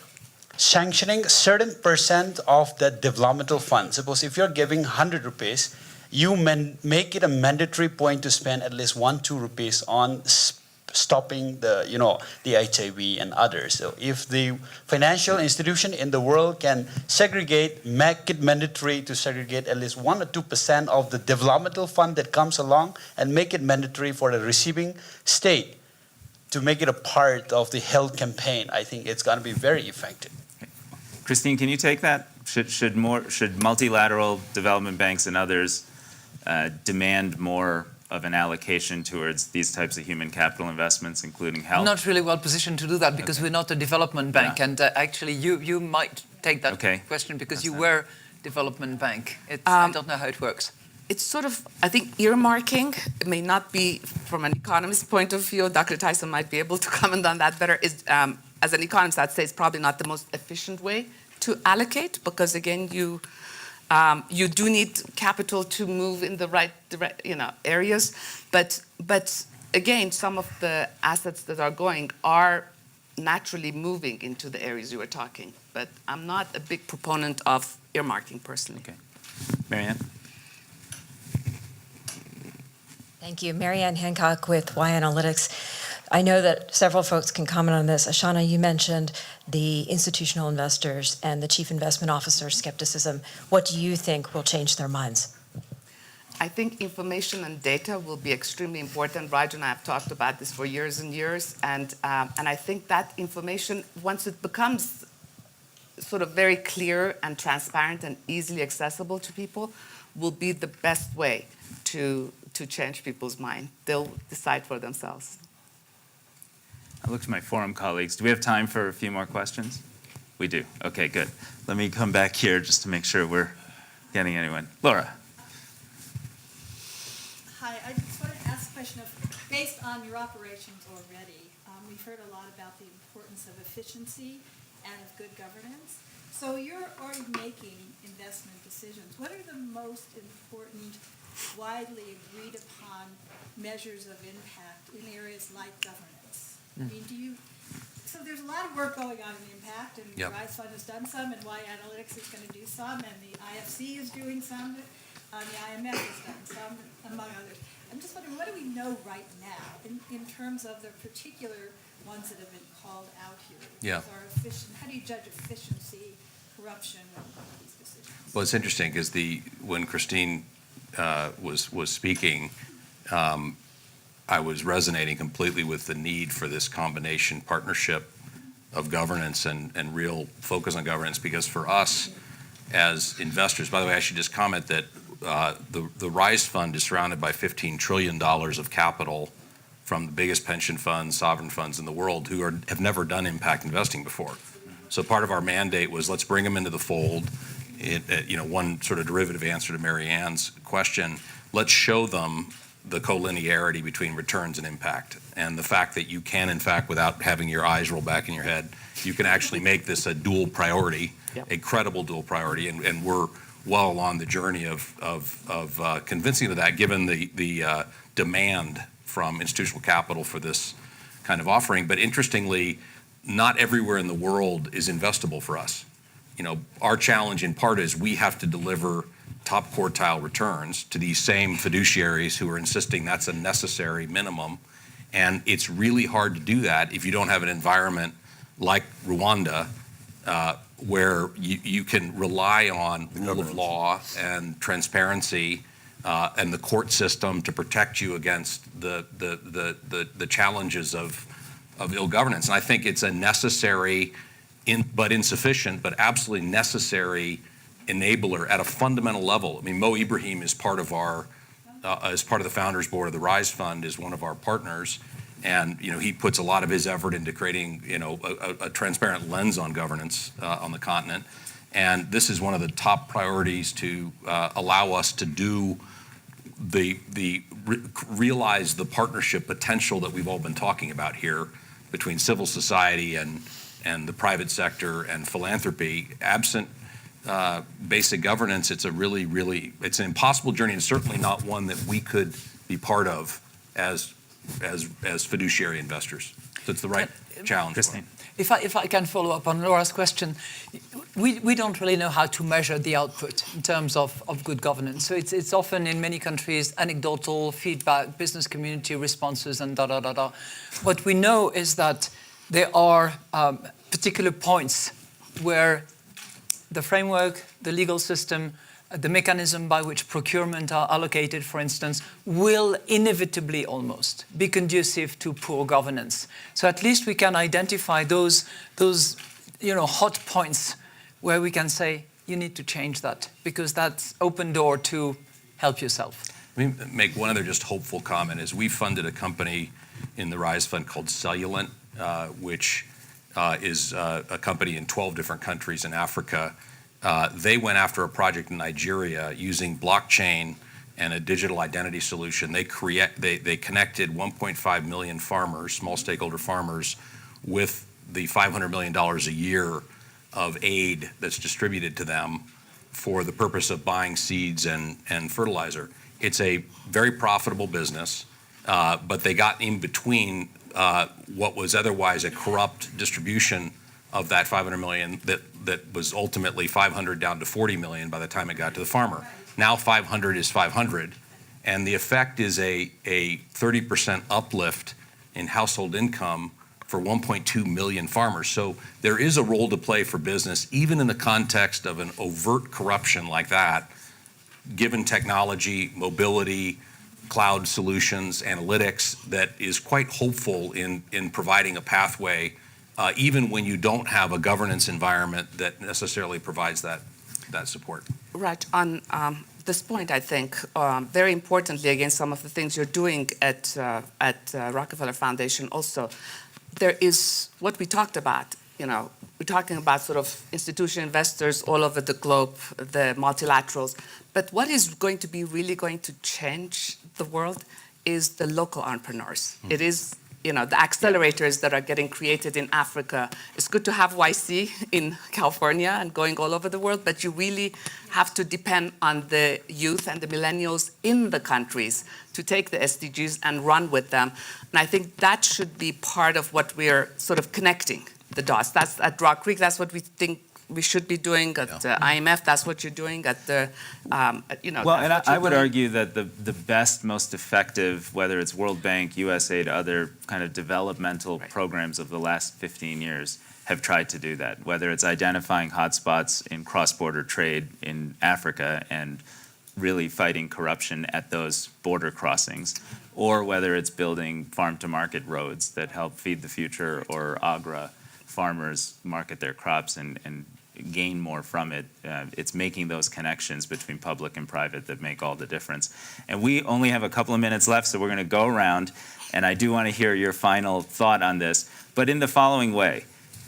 sanctioning certain % of the developmental fund? Suppose if you're giving 100 rupees, you make it a mandatory point to spend at least 1-2 rupees on stopping the HIV and others. So if the financial institution in the world can segregate, make it mandatory to segregate at least 1 or 2% of the developmental fund that comes along and make it mandatory for the receiving state to make it a part of the health campaign, I think it's going to be very effective. Christine, can you take that? Should multilateral development banks and others demand more of an allocation towards these types of human capital investments, including health? Not really well positioned to do that because we're not a development bank. Yeah. And actually, you might take that question because you were development bank. I don't know how it works. It's sort of, I think, earmarking. It may not be, from an economist's point of view, Dr. Tyson might be able to comment on that better. As an economist, I'd say it's probably not the most efficient way to allocate because, again, you do need capital to move in the right areas. But again, some of the assets that are going are naturally moving into the areas you were talking. But I'm not a big proponent of earmarking personally. Okay. Marianne? Thank you. Marianne Hancock with Y Analytics. I know that several folks can comment on this. Afsaneh, you mentioned the institutional investors and the chief investment officer skepticism. What do you think will change their minds? I think information and data will be extremely important. Raj and I have talked about this for years and years, and I think that information, once it becomes sort of very clear and transparent and easily accessible to people, will be the best way to change people's mind. They'll decide for themselves. I look to my forum colleagues. Do we have time for a few more questions? We do. Okay, good. Let me come back here just to make sure we're getting anyone. Laura. Hi, I just want to ask a question based on your operations already. We've heard a lot about the importance of efficiency and of good governance. So you're already making investment decisions. What are the most important, widely agreed upon measures of impact in areas like governance? I mean, so there's a lot of work going on in impact, and the RISE Fund has done some, and Y Analytics is going to do some, and the IFC is doing some, the IMF has done some, among others. I'm just wondering, what do we know right now in terms of the particular ones that have been called out here? Yeah. How do you judge efficiency, corruption, and these decisions? Well, it's interesting because when Christine was speaking, I was resonating completely with the need for this combination partnership of governance and real focus on governance, because for us as investors, by the way, I should just comment that the RISE Fund is surrounded by $15 trillion of capital from the biggest pension funds, sovereign funds in the world who have never done impact investing before. So part of our mandate was let's bring them into the fold. One sort of derivative answer to Marianne's question, let's show them the collinearity between returns and impact, and the fact that you can, in fact, without having your eyes roll back in your head, you can actually make this a dual priority, a credible dual priority, and we're well along the journey of convincing of that, given the demand from institutional capital for this kind of offering. But interestingly, not everywhere in the world is investable for us. Our challenge in part is we have to deliver top quartile returns to these same fiduciaries who are insisting that's a necessary minimum. And it's really hard to do that if you don't have an environment like Rwanda where you can rely on rule of law and transparency and the court system to protect you against the challenges of ill governance. And I think it's a necessary, but insufficient, but absolutely necessary enabler at a fundamental level. I mean, Mo Ibrahim is part of our, as part of the Founders Board of the Rise Fund, is one of our partners. And he puts a lot of his effort into creating a transparent lens on governance on the continent. And this is one of the top priorities to allow us to do realize the partnership potential that we've all been talking about here between civil society and the private sector and philanthropy. Absent basic governance, it's it's an impossible journey, and certainly not one that we could be part of as fiduciary investors. So it's the right challenge. Christine. If I can follow up on Laura's question, we don't really know how to measure the output in terms of good governance. So it's often in many countries anecdotal feedback, business community responses, and da-da-da-da. What we know is that there are particular points where the framework, the legal system, the mechanism by which procurement are allocated, for instance, will inevitably almost be conducive to poor governance. So at least we can identify those hot points where we can say, you need to change that, because that's open door to help yourself. Let me make one other just hopeful comment. Is we funded a company in the Rise Fund called Cellulant, which is a company in 12 different countries in Africa. They went after a project in Nigeria using blockchain and a digital identity solution. They connected 1.5 million farmers, small stakeholder farmers, with the $500 million a year of aid that's distributed to them for the purpose of buying seeds and fertilizer. It's a very profitable business, but they got in between what was otherwise a corrupt distribution of that 500 million that was ultimately 500 down to 40 million by the time it got to the farmer. Now 500 is 500, and the effect is a 30% uplift in household income for 1.2 million farmers. So there is a role to play for business, even in the context of an overt corruption like that, given technology, mobility, cloud solutions, analytics, that is quite hopeful in providing a pathway even when you don't have a governance environment that necessarily provides that support. Right. On this point, I think, very importantly, again, some of the things you're doing at Rockefeller Foundation also, there is what we talked about. We're talking about sort of institutional investors all over the globe, the multilaterals. But what is going to be really going to change the world is the local entrepreneurs. It is the accelerators that are getting created in Africa. It's good to have YC in California and going all over the world, but you really have to depend on the youth and the millennials in the countries to take the SDGs and run with them. And I think that should be part of what we're sort of connecting the dots. That's at RockCreek, that's what we think we should be doing at IMF. That's what you're doing at the, Well, and I would argue that the best, most effective, whether it's World Bank, USAID, other kind of developmental programs of the last 15 years have tried to do that, whether it's identifying hotspots in cross-border trade in Africa and really fighting corruption at those border crossings, or whether it's building farm-to-market roads that help feed the future or Agra farmers market their crops and gain more from it. It's making those connections between public and private that make all the difference. And we only have a couple of minutes left, so we're going to go around, and I do want to hear your final thought on this, but in the following way.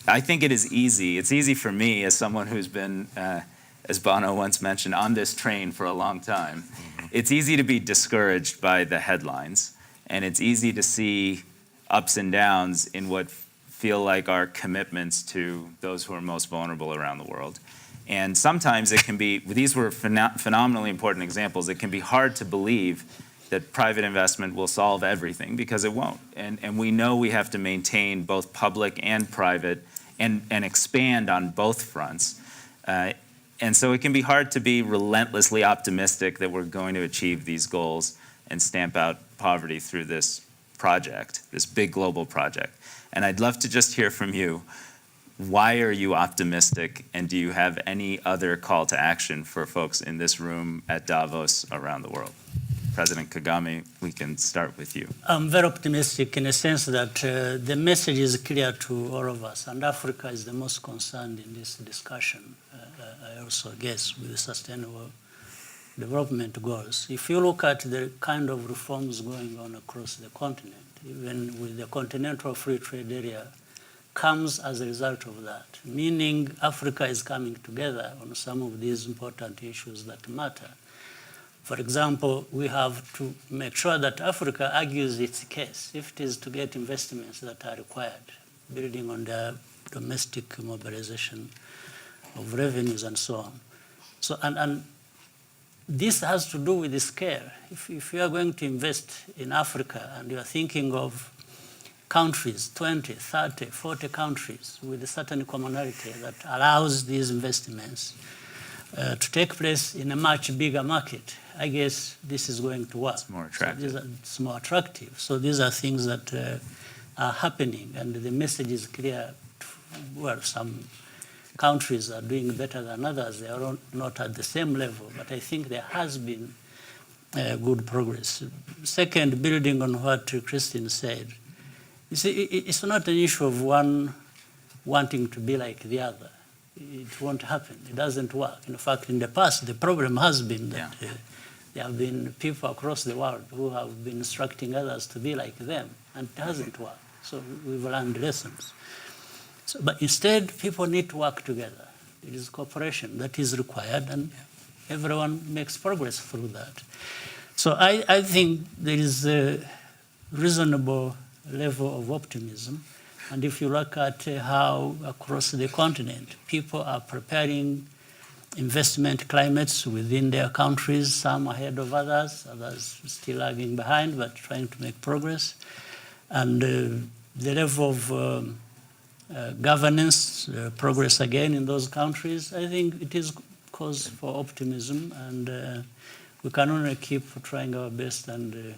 I think it is easy. It's easy for me as someone who's been, as Bono once mentioned, on this train for a long time. It's easy to be discouraged by the headlines, and it's easy to see ups and downs in what feel like our commitments to those who are most vulnerable around the world. And sometimes it can be, these were phenomenally important examples, it can be hard to believe that private investment will solve everything, because it won't. And we know we have to maintain both public and private and expand on both fronts. And so it can be hard to be relentlessly optimistic that we're going to achieve these goals and stamp out poverty through this project, this big global project. And I'd love to just hear from you. why are you optimistic, and do you have any other call to action for folks in this room, at Davos, around the world? President Kagame, we can start with you. I'm very optimistic in the sense that the message is clear to all of us, and Africa is the most concerned in this discussion, I also guess, with the sustainable development goals. If you look at the kind of reforms going on across the continent, even with the Continental Free Trade Area, comes as a result of that, meaning Africa is coming together on some of these important issues that matter. For example, we have to make sure that Africa argues its case if it is to get investments that are required, building on their domestic mobilization of revenues and so on. So, and this has to do with the scale. If you are going to invest in Africa and you are thinking of countries, 20, 30, 40 countries with a certain commonality that allows these investments to take place in a much bigger market, I guess this is going to work. It's more attractive. So it's more attractive. So these are things that are happening, and the message is clear. Well, some countries are doing better than others. They are not at the same level, but I think there has been good progress. Second, building on what Christine said, you see, it's not an issue of one wanting to be like the other. It won't happen. It doesn't work. In fact, in the past, the problem has been that there have been people across the world who have been instructing others to be like them, and it hasn't worked. So we've learned lessons. So, but instead, people need to work together. It is cooperation that is required, and everyone makes progress through that. So I think there is a reasonable level of optimism. And if you look at how across the continent people are preparing investment climates within their countries, some ahead of others still lagging behind, but trying to make progress. And the level of governance, progress again in those countries, I think it is cause for optimism, and we can only keep trying our best and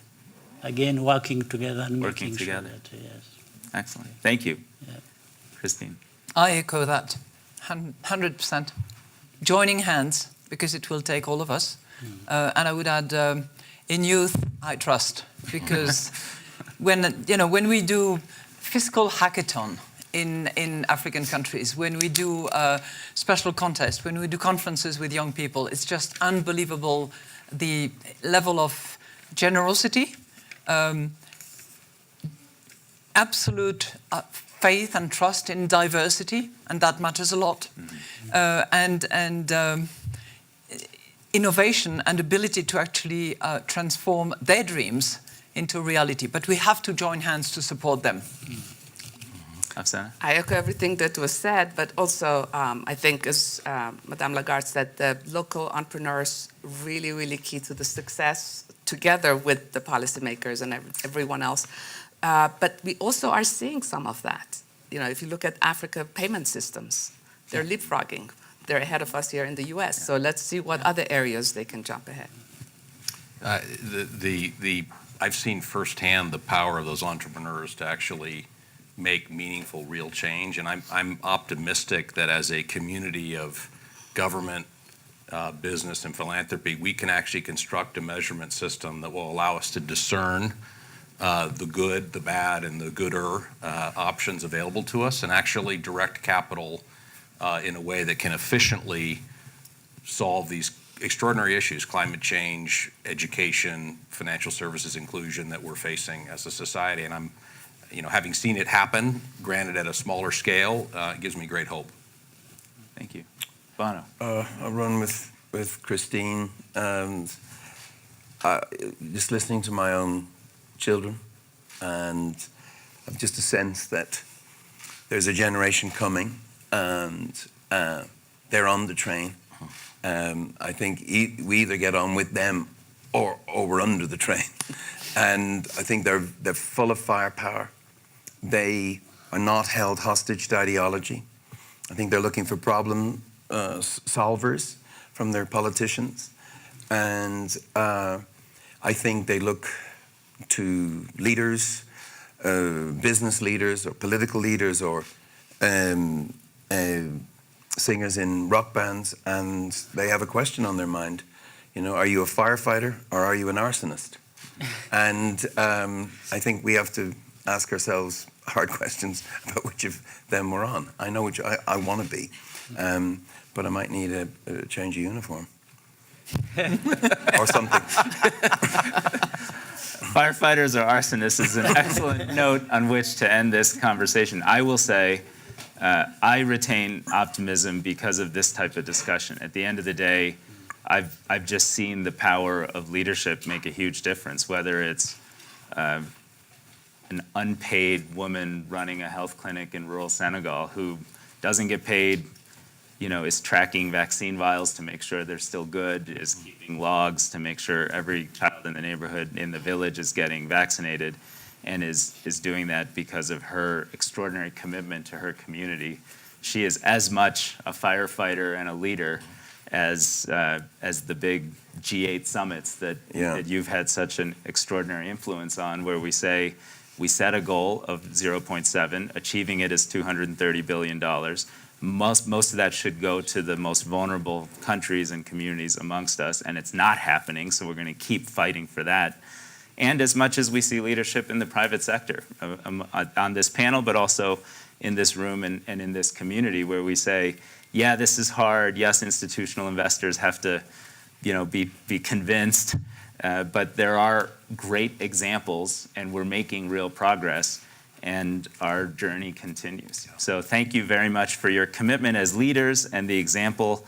again working together and making sure that, yes. Excellent. Thank you. Yeah. Christine. I echo that 100%. Joining hands, because it will take all of us. And I would add, in youth, I trust, because when we do fiscal hackathon in African countries, when we do special contests, when we do conferences with young people, it's just unbelievable the level of generosity, absolute faith and trust in diversity, and that matters a lot, and innovation and ability to actually transform their dreams into reality. But we have to join hands to support them. Afsaneh? I echo everything that was said, but also I think, as Madame Lagarde said, the local entrepreneurs really, really key to the success, together with the policymakers and everyone else. But we also are seeing some of that. If you look at Africa payment systems, they're leapfrogging. They're ahead of us here in the US. So let's see what other areas they can jump ahead. I've seen firsthand the power of those entrepreneurs to actually make meaningful, real change. And I'm optimistic that as a community of government, business, and philanthropy, we can actually construct a measurement system that will allow us to discern the good, the bad, and the gooder options available to us, and actually direct capital in a way that can efficiently solve these extraordinary issues: climate change, education, financial services inclusion that we're facing as a society. And I'm, having seen it happen, granted at a smaller scale, it gives me great hope. Thank you. Bono. I'll run with Christine, and just listening to my own children, and I've just a sense that there's a generation coming, and they're on the train. I think we either get on with them or we're under the train. And I think they're full of firepower. They are not held hostage to ideology. I think they're looking for problem solvers from their politicians. And I think they look to leaders, business leaders or political leaders or singers in rock bands, and they have a question on their mind. You know, are you a firefighter or are you an arsonist? And I think we have to ask ourselves hard questions about which of them we're on. I know which I want to be, but I might need a change of uniform or something. Firefighters or arsonists is an excellent note on which to end this conversation. I will say I retain optimism because of this type of discussion. At the end of the day, I've just seen the power of leadership make a huge difference, whether it's an unpaid woman running a health clinic in rural Senegal who doesn't get paid, you know, is tracking vaccine vials to make sure they're still good, is keeping logs to make sure every child in the neighborhood, in the village is getting vaccinated, and is doing that because of her extraordinary commitment to her community. She is as much a firefighter and a leader as the big G8 summits that you've had such an extraordinary influence on, where we say we set a goal of 0.7, achieving it is $230 billion. Most of that should go to the most vulnerable countries and communities amongst us, and it's not happening, so we're going to keep fighting for that. And as much as we see leadership in the private sector on this panel, but also in this room and in this community, where we say, yeah, this is hard. Yes, institutional investors have to, you know, be convinced, but there are great examples, and we're making real progress, and our journey continues. So thank you very much for your commitment as leaders and the example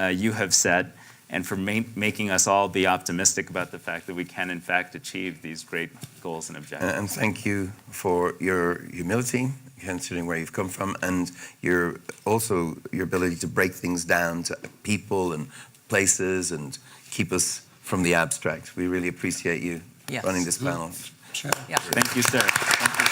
you have set, and for making us all be optimistic about the fact that we can, in fact, achieve these great goals and objectives. And thank you for your humility, considering where you've come from, and your ability to break things down to people and places and keep us from the abstract. We really appreciate you running this panel. Yeah. Thank you, sir. Thank you.